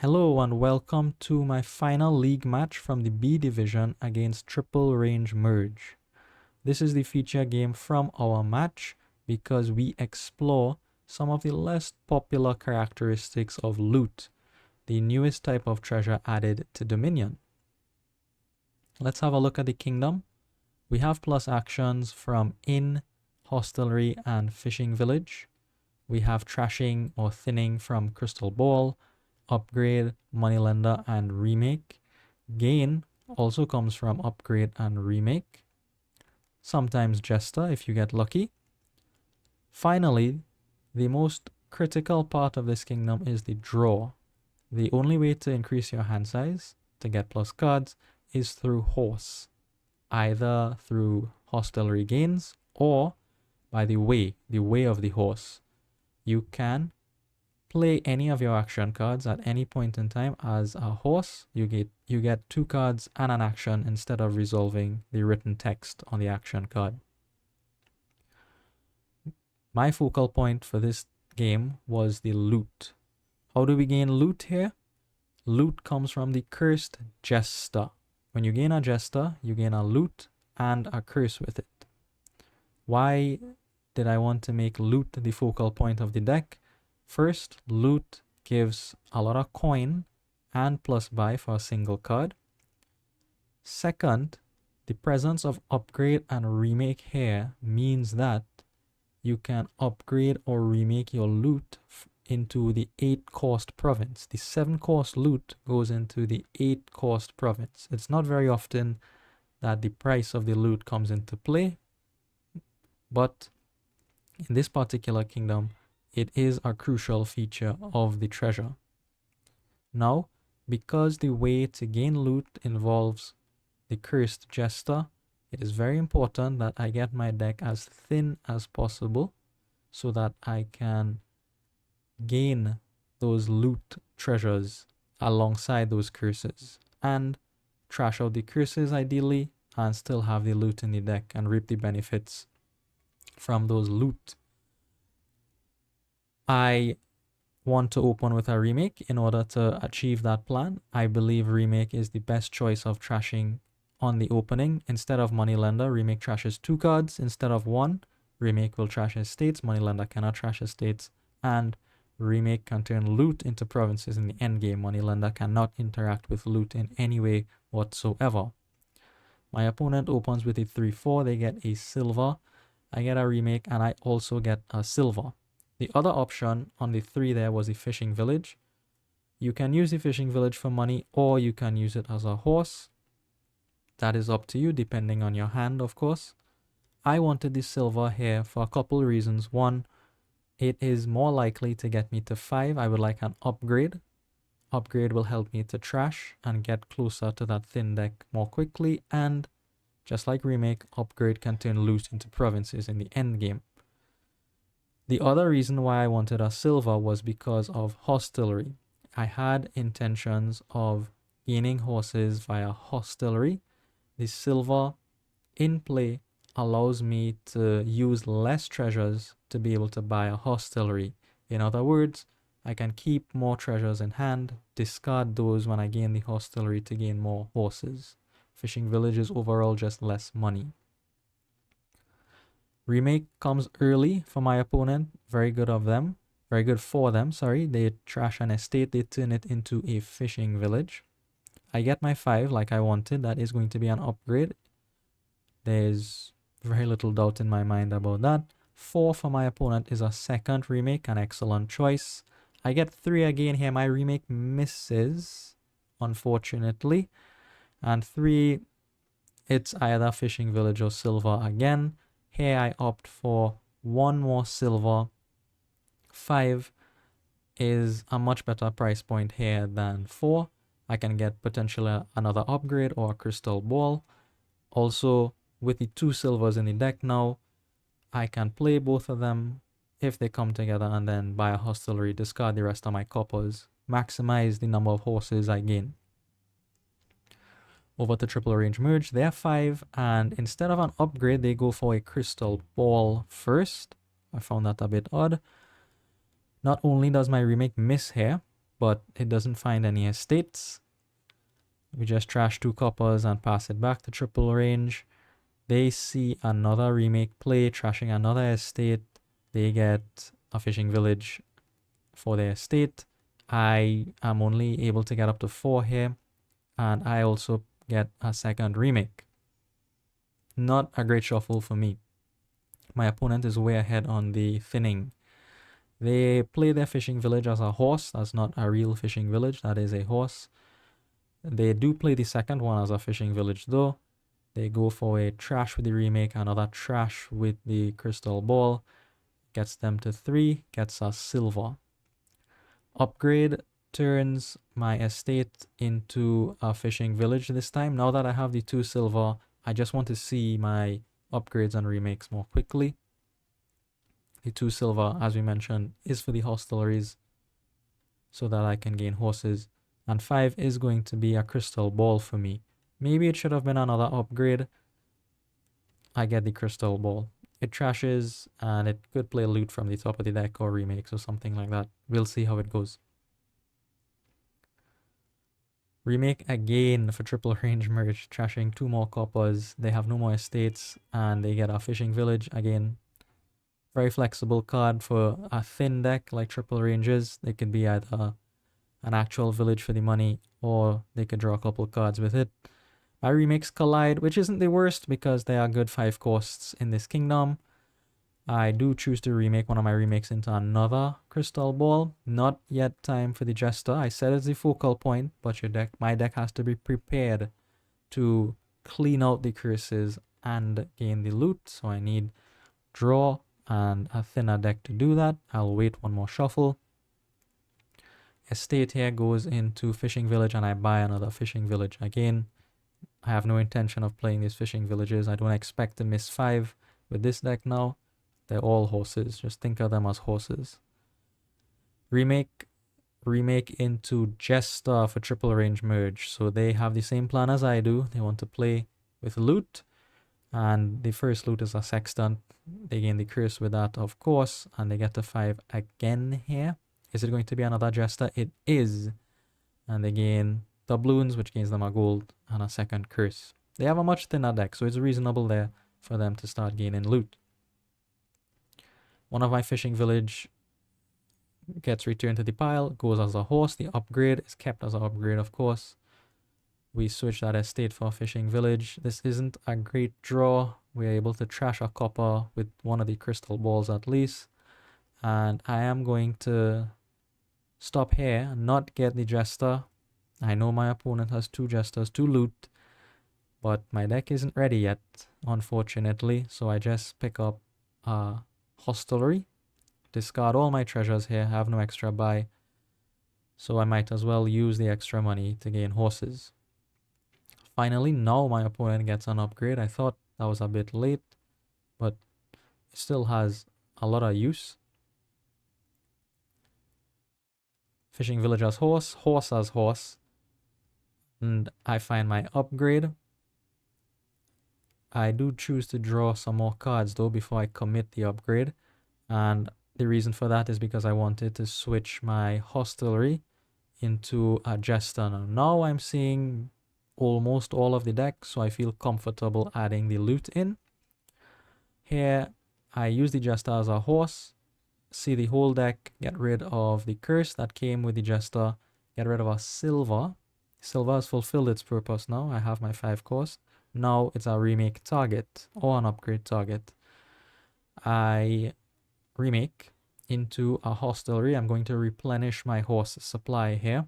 Hello and welcome to my final league match from the B division against Triple Range Merge. This is the feature game from our match because we explore some of the less popular characteristics of loot, the newest type of treasure added to Dominion. Let's have a look at the kingdom. We have plus actions from Inn, Hostelry, and Fishing Village. We have trashing or thinning from Crystal Ball, upgrade, moneylender, and remake. Gain also comes from upgrade and remake. Sometimes jester if you get lucky. Finally, the most critical part of this kingdom is the draw. The only way to increase your hand size to get plus cards is through horse, either through hostelry gains or by the way of the horse. You can play any of your action cards at any point in time as a horse. You get 2 cards and an action instead of resolving the written text on the action card. My focal point for this game was the loot. How do we gain loot here? Loot comes from the cursed jester. When you gain a jester, you gain a loot and a curse with it. Why did I want to make loot the focal point of the deck? First, loot gives a lot of coin and plus buy for a single card. Second, the presence of upgrade and remake here means that you can upgrade or remake your loot into the 8-cost province. The 7-cost loot goes into the 8-cost province. It's not very often that the price of the loot comes into play, but in this particular kingdom, it is a crucial feature of the treasure. Now, because the way to gain loot involves the cursed jester, it is very important that I get my deck as thin as possible so that I can gain those loot treasures alongside those curses and trash out the curses ideally and still have the loot in the deck and reap the benefits from those loot. I want to open with a remake in order to achieve that plan. I believe remake is the best choice of trashing on the opening. Instead of moneylender, remake trashes 2 cards instead of 1. Remake will trash estates, moneylender cannot trash estates, and remake can turn loot into provinces in the endgame. Moneylender cannot interact with loot in any way whatsoever. My opponent opens with a 3-4, they get a silver. I get a remake and I also get a silver. The other option on the 3 there was the fishing village. You can use the fishing village for money or you can use it as a horse. That is up to you depending on your hand, of course. I wanted the silver here for a couple reasons. One, it is more likely to get me to 5. I would like an upgrade. Upgrade will help me to trash and get closer to that thin deck more quickly. And just like remake, upgrade can turn loot into provinces in the end game. The other reason why I wanted a silver was because of hostelry. I had intentions of gaining horses via hostelry. The silver in play allows me to use less treasures to be able to buy a hostelry. In other words, I can keep more treasures in hand, discard those when I gain the hostelry to gain more horses. Fishing village is overall just less money. Remake comes early for my opponent. Very good of them. Very good for them, sorry. They trash an estate, they turn it into a fishing village. I get my 5 like I wanted. That is going to be an upgrade. There's very little doubt in my mind about that. 4 for my opponent is a second remake, an excellent choice. I get 3 again here. My remake misses, unfortunately. And 3, it's either fishing village or silver again. Here I opt for 1 more silver. 5 is a much better price point here than 4. I can get potentially another upgrade or a crystal ball. Also, with the 2 silvers in the deck now, I can play both of them if they come together and then buy a hostelry, discard the rest of my coppers, maximize the number of horses I gain. Over to Triple Range Merge, they're 5, and instead of an upgrade, they go for a crystal ball first. I found that a bit odd. Not only does my remake miss here, but it doesn't find any estates. We just trash 2 coppers and pass it back to triple range. They see another remake play, trashing another estate. They get a fishing village for their estate. I am only able to get up to 4 here, and I also get a second remake. Not a great shuffle for me. My opponent is way ahead on the thinning. They play their fishing village as a horse. That's not a real fishing village, that is a horse. They do play the second one as a fishing village though. They go for a trash with the remake, another trash with the crystal ball. Gets them to 3, gets us silver. Upgrade turns my estate into a fishing village this time. Now that I have the 2 silver, I just want to see my upgrades and remakes more quickly. The 2 silver, as we mentioned, is for the hosteleries so that I can gain horses. And 5 is going to be a crystal ball for me. Maybe it should have been another upgrade. I get the crystal ball. It trashes and it could play loot from the top of the deck or remakes or something like that. We'll see how it goes. Remake again for triple range merge, trashing 2 more coppers. They have no more estates and they get a fishing village again. Very flexible card for a thin deck like triple ranges. They could be either an actual village for the money or they could draw a couple cards with it. My remakes collide, which isn't the worst because they are good 5 costs in this kingdom. I do choose to remake one of my remakes into another crystal ball. Not yet time for the jester. I said it's the focal point, but my deck has to be prepared to clean out the curses and gain the loot. So I need draw and a thinner deck to do that. I'll wait one more shuffle. Estate here goes into fishing village and I buy another fishing village again. I have no intention of playing these fishing villages. I don't expect to miss 5 with this deck now. They're all horses. Just think of them as horses. Remake into Jester for triple range merge. So they have the same plan as I do. They want to play with loot. And the first loot is a sextant. They gain the curse with that, of course. And they get to 5 again here. Is it going to be another Jester? It is. And they gain doubloons, which gains them a gold and a second curse. They have a much thinner deck, so it's reasonable there for them to start gaining loot. One of my fishing village gets returned to the pile, goes as a horse. The upgrade is kept as an upgrade, of course. We switch that estate for a fishing village. This isn't a great draw. We're able to trash a copper with one of the crystal balls at least. And I am going to stop here and not get the jester. I know my opponent has 2 jesters to loot, but my deck isn't ready yet, unfortunately. So I just pick up a hostelry, discard all my treasures here, have no extra buy. So I might as well use the extra money to gain horses. Finally, now my opponent gets an upgrade. I thought that was a bit late, but it still has a lot of use. Fishing village as horse, horse as horse. And I find my upgrade. I do choose to draw some more cards though before I commit the upgrade. And the reason for that is because I wanted to switch my hostelry into a jester. Now I'm seeing almost all of the deck, so I feel comfortable adding the loot in. Here, I use the jester as a horse. See the whole deck, get rid of the curse that came with the jester, get rid of a silver. Silver has fulfilled its purpose now. I have my 5 cost. Now it's a remake target or an upgrade target. I remake into a hostelry. I'm going to replenish my horse supply here.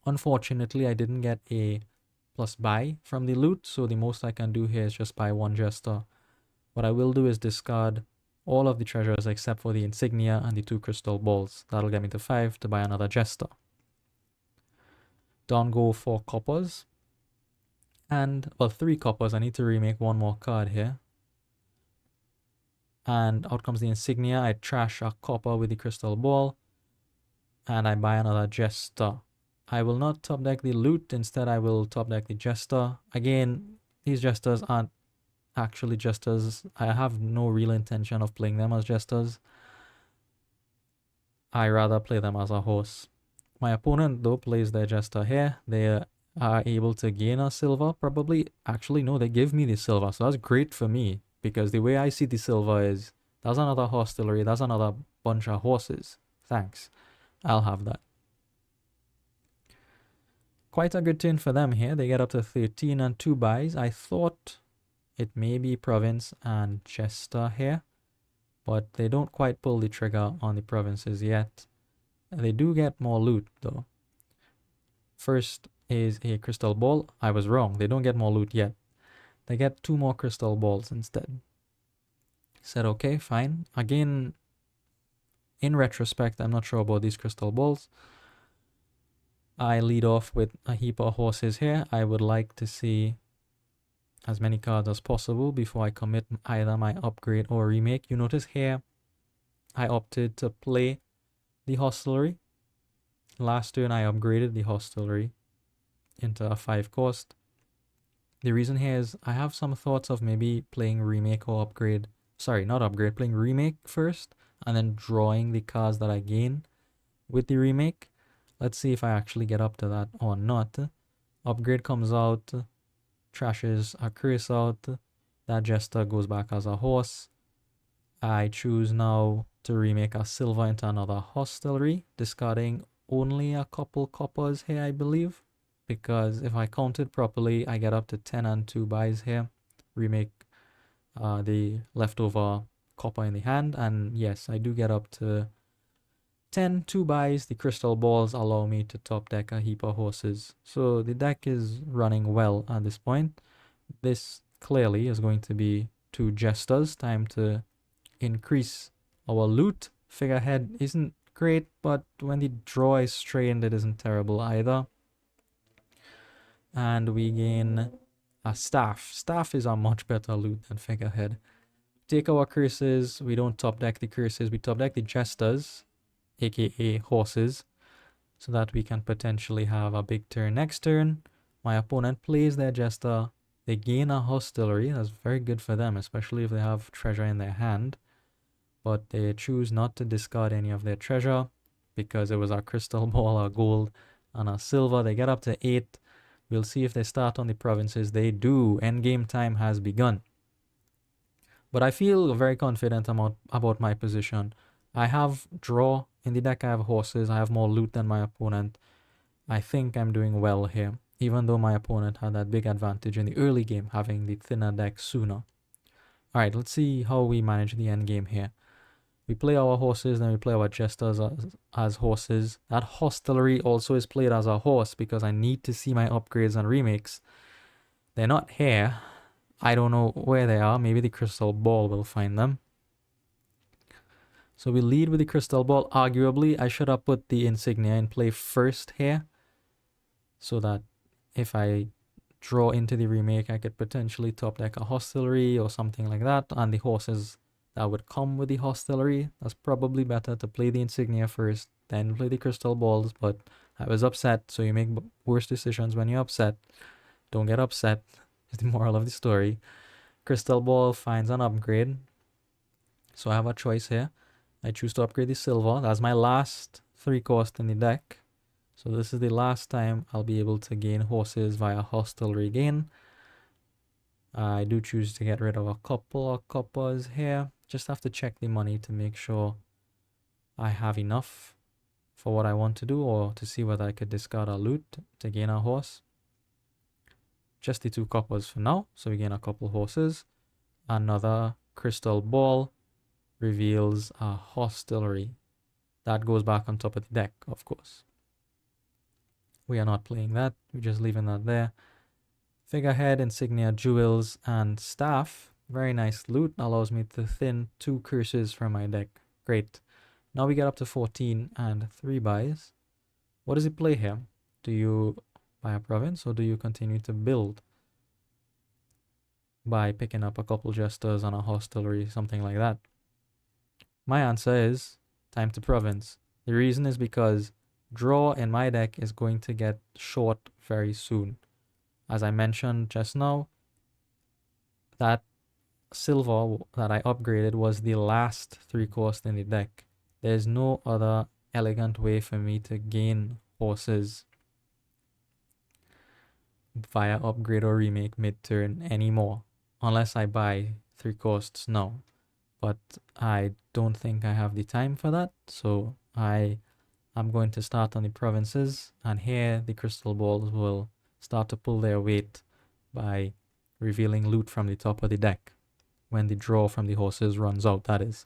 Unfortunately, I didn't get a plus buy from the loot, so the most I can do here is just buy 1 jester. What I will do is discard all of the treasures except for the insignia and the 2 crystal balls. That'll get me to 5 to buy another jester. Don't go 4 coppers. And, well, 3 coppers. I need to remake 1 more card here. And out comes the insignia. I trash a copper with the crystal ball. And I buy another jester. I will not top deck the loot. Instead, I will top deck the jester. Again, these jesters aren't actually jesters. I have no real intention of playing them as jesters. I rather play them as a horse. My opponent, though, plays their Jester here. They are able to gain a silver, probably. Actually, no, they give me the silver, so that's great for me, because the way I see the silver is, that's another hostelry, that's another bunch of horses. Thanks. I'll have that. Quite a good turn for them here. They get up to 13 and 2 buys. I thought it may be Province and Jester here, but they don't quite pull the trigger on the provinces yet. They do get more loot, though. First is a crystal ball. I was wrong. They don't get more loot yet. They get 2 more crystal balls instead. Said, okay, fine. Again, in retrospect, I'm not sure about these crystal balls. I lead off with a heap of horses here. I would like to see as many cards as possible before I commit either my upgrade or remake. You notice here, I opted to play the hostelry. Last turn, I upgraded the hostelry into a 5 cost. The reason here is I have some thoughts of maybe playing remake or upgrade. Sorry, not upgrade, playing remake first and then drawing the cards that I gain with the remake. Let's see if I actually get up to that or not. Upgrade comes out, trashes a curse out. That Jester goes back as a horse. I choose now to remake a silver into another hostelry, discarding only a couple coppers here, I believe. Because if I counted properly, I get up to 10 and 2 buys here. Remake the leftover copper in the hand. And yes, I do get up to 10, 2 buys. The crystal balls allow me to top deck a heap of horses. So the deck is running well at this point. This clearly is going to be 2 Jesters. Time to increase our loot. Figurehead isn't great, but when the draw is strained, it isn't terrible either. And we gain a staff. Staff is a much better loot than Figurehead. Take our curses. We don't top deck the curses. We top deck the Jesters, aka horses, so that we can potentially have a big turn next turn. My opponent plays their Jester. They gain a hostelry. That's very good for them, especially if they have treasure in their hand. But they choose not to discard any of their treasure because it was a crystal ball, a gold, and a silver. They get up to 8. We'll see if they start on the provinces. They do. Endgame time has begun. But I feel very confident about my position. I have draw in the deck. I have horses. I have more loot than my opponent. I think I'm doing well here, even though my opponent had that big advantage in the early game, having the thinner deck sooner. Alright, let's see how we manage the end game here. We play our horses, then we play our Jesters as horses. That hostelry also is played as a horse because I need to see my upgrades and remakes. They're not here. I don't know where they are. Maybe the crystal ball will find them. So we lead with the crystal ball. Arguably, I should have put the insignia in play first here, so that if I draw into the remake, I could potentially top deck a hostelry or something like that, and the horses that would come with the hostelry. That's probably better to play the insignia first, then play the crystal balls, but I was upset, so you make worse decisions when you're upset. Don't get upset, is the moral of the story. Crystal ball finds an upgrade, so I have a choice here. I choose to upgrade the silver. That's my last 3 cost in the deck. So this is the last time I'll be able to gain horses via hostelry gain. I do choose to get rid of a couple of coppers here. Just have to check the money to make sure I have enough for what I want to do, or to see whether I could discard a loot to gain a horse. Just the 2 coppers for now, so we gain a couple horses. Another crystal ball reveals a hostelry. That goes back on top of the deck, of course. We are not playing that, we're just leaving that there. Figurehead, insignia, jewels, and staff. Very nice loot. Allows me to thin 2 curses from my deck. Great. Now we get up to 14 and 3 buys. What does he play here? Do you buy a province, or do you continue to build by picking up a couple Jesters and a hostelry, something like that? My answer is time to province. The reason is because draw in my deck is going to get short very soon. As I mentioned just now, that silver that I upgraded was the last 3 cost in the deck. There's no other elegant way for me to gain horses via upgrade or remake mid-turn anymore, unless I buy 3 costs now. But I don't think I have the time for that, so I'm going to start on the provinces, and here the crystal balls will start to pull their weight by revealing loot from the top of the deck when the draw from the horses runs out, that is.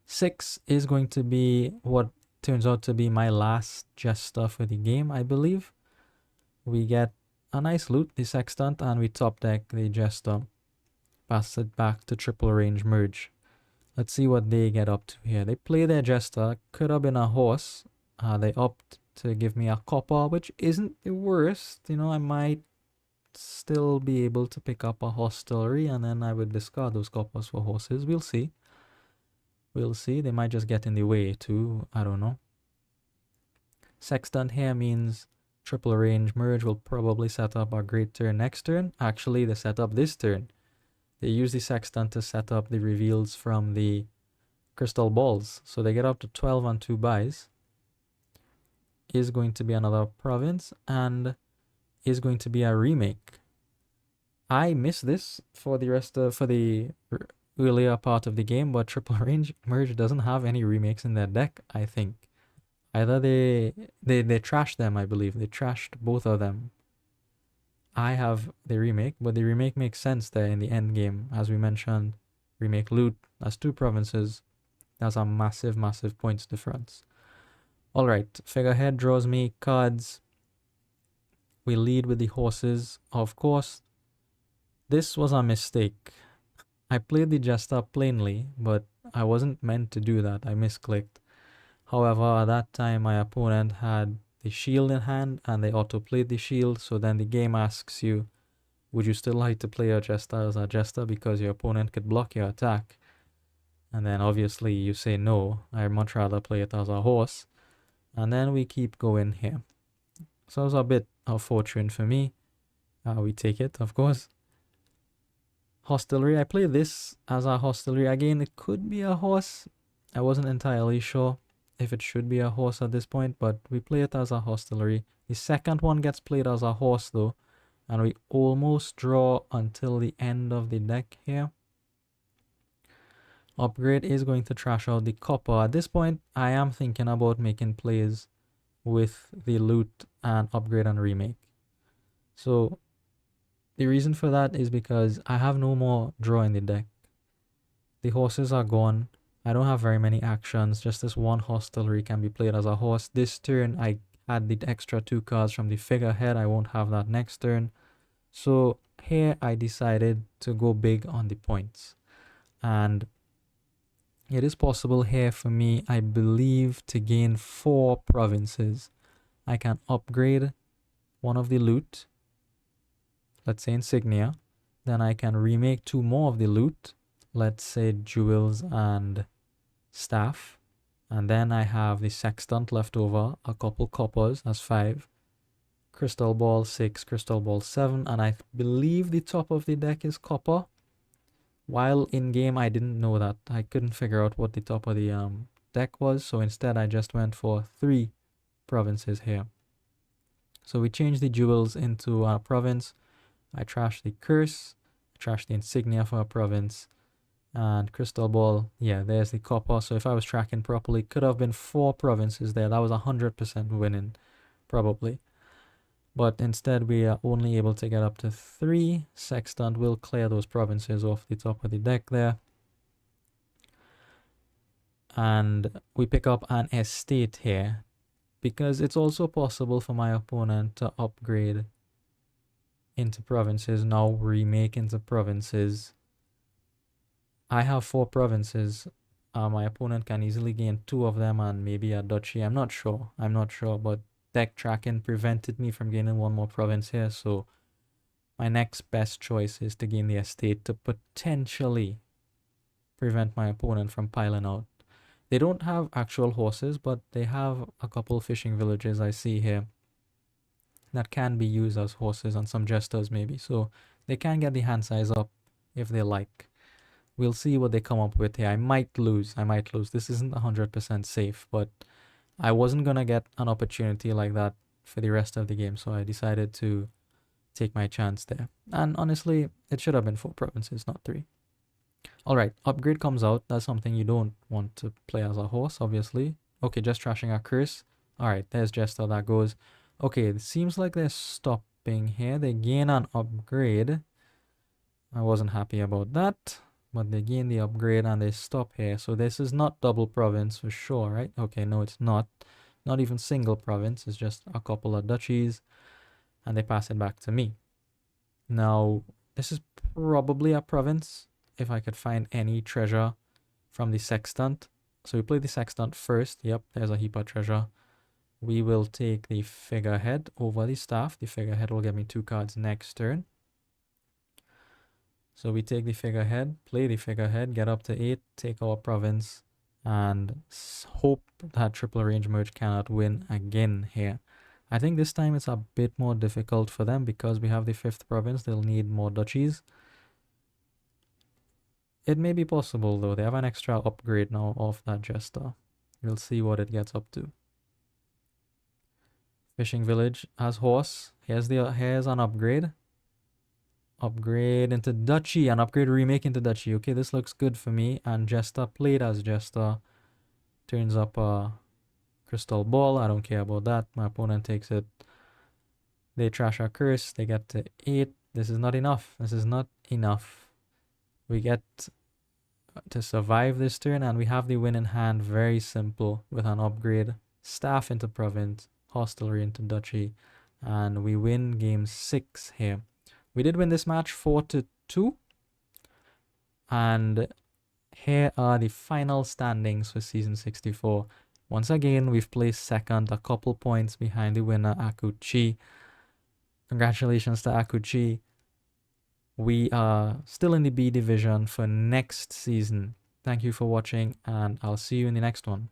6 is going to be what turns out to be my last jester for the game, I believe. We get a nice loot, the sextant, and we top deck the jester. Pass it back to triple range merge. Let's see what they get up to here. They play their jester. Could have been a horse. They opt to give me a copper, which isn't the worst. You know, I might still be able to pick up a hostelry, and then I would discard those coppers for horses. We'll see. We'll see. They might just get in the way too. I don't know. Sextant here means triple range merge will probably set up a great turn next turn. Actually, they set up this turn. They use the sextant to set up the reveals from the crystal balls. So they get up to 12 on 2 buys. Is going to be another province and is going to be a remake. I missed this for the earlier part of the game, but triple range merge doesn't have any remakes in their deck, I think. Either they trashed them, I believe. They trashed both of them. I have the remake, but the remake makes sense there in the end game. As we mentioned, remake loot, that's 2 provinces. That's a massive, massive points difference. Alright, figurehead draws me cards. We lead with the horses, of course. This was a mistake. I played the jester plainly, but I wasn't meant to do that. I misclicked. However, at that time, my opponent had the shield in hand and they auto-played the shield. So then the game asks you, would you still like to play your jester as a jester because your opponent could block your attack? And then obviously you say no, I'd much rather play it as a horse. And then we keep going here. So it was a bit of fortune for me. We take it, of course. Hostelry, I play this as a hostelry. Again, it could be a horse. I wasn't entirely sure if it should be a horse at this point, but we play it as a hostelry. The second one gets played as a horse though, and we almost draw until the end of the deck here. Upgrade is going to trash out the copper. At this point, I am thinking about making plays with the loot and upgrade and remake. So the reason for that is because I have no more draw in the deck. The horses are gone. I don't have very many actions. Just this one hostelry can be played as a horse. This turn, I had the extra 2 cards from the figurehead. I won't have that next turn. So here I decided to go big on the points. And it is possible here for me, I believe, to gain 4 provinces. I can upgrade one of the loot, let's say insignia. Then I can remake 2 more of the loot, let's say jewels and staff. And then I have the sextant left over, a couple coppers, that's 5. Crystal ball 6, crystal ball 7, and I believe the top of the deck is copper. While in game, I didn't know that. I couldn't figure out what the top of the deck was, so instead I just went for 3 provinces here. So we changed the jewels into a province. I trashed the curse, I trashed the insignia for a province, and crystal ball, yeah, there's the copper. So if I was tracking properly, could have been 4 provinces there. That was 100% winning, probably. But instead, we are only able to get up to 3. Sextant will clear those provinces off the top of the deck there. And we pick up an estate here, because it's also possible for my opponent to upgrade into provinces, now remake into provinces. I have 4 provinces. My opponent can easily gain 2 of them and maybe a duchy. I'm not sure, but deck tracking prevented me from gaining 1 more province here, so my next best choice is to gain the estate to potentially prevent my opponent from piling out. They don't have actual horses, but they have a couple fishing villages I see here that can be used as horses, and some jesters maybe, so they can get the hand size up if they like. We'll see what they come up with here. I might lose. This isn't 100% safe, but I wasn't gonna get an opportunity like that for the rest of the game, so I decided to take my chance there. And honestly, it should have been 4 provinces, not 3. Alright, upgrade comes out. That's something you don't want to play as a horse, obviously. Okay, just trashing a curse. Alright, there's just how that goes. Okay, it seems like they're stopping here. They gain an upgrade. I wasn't happy about that, but they gain the upgrade and they stop here. So this is not double province for sure, right? Okay, no, it's not. Not even single province. It's just a couple of duchies, and they pass it back to me. Now, this is probably a province if I could find any treasure from the sextant. So we play the sextant first. Yep, there's a heap of treasure. We will take the figurehead over the staff. The figurehead will get me 2 cards next turn. So we take the figurehead, play the figurehead, get up to 8, take our province, and hope that triple range merge cannot win again here. I think this time it's a bit more difficult for them because we have the 5th province. They'll need more duchies. It may be possible though. They have an extra upgrade now of that jester. We'll see what it gets up to. Fishing village has horse. Here's an upgrade. Upgrade into duchy and upgrade remake into duchy. Okay, this looks good for me. And jester played as jester turns up a crystal ball. I don't care about that. My opponent takes it. They trash a curse. They get to 8. This is not enough. This is not enough. We get to survive this turn, and we have the win in hand. Very simple with an upgrade. Staff into province, hostelry into duchy, and we win game 6 here. We did win this match 4-2, and here are the final standings for season 64. Once again, we've placed second, a couple points behind the winner, Akuchi. Congratulations to Akuchi. We are still in the B division for next season. Thank you for watching, and I'll see you in the next one.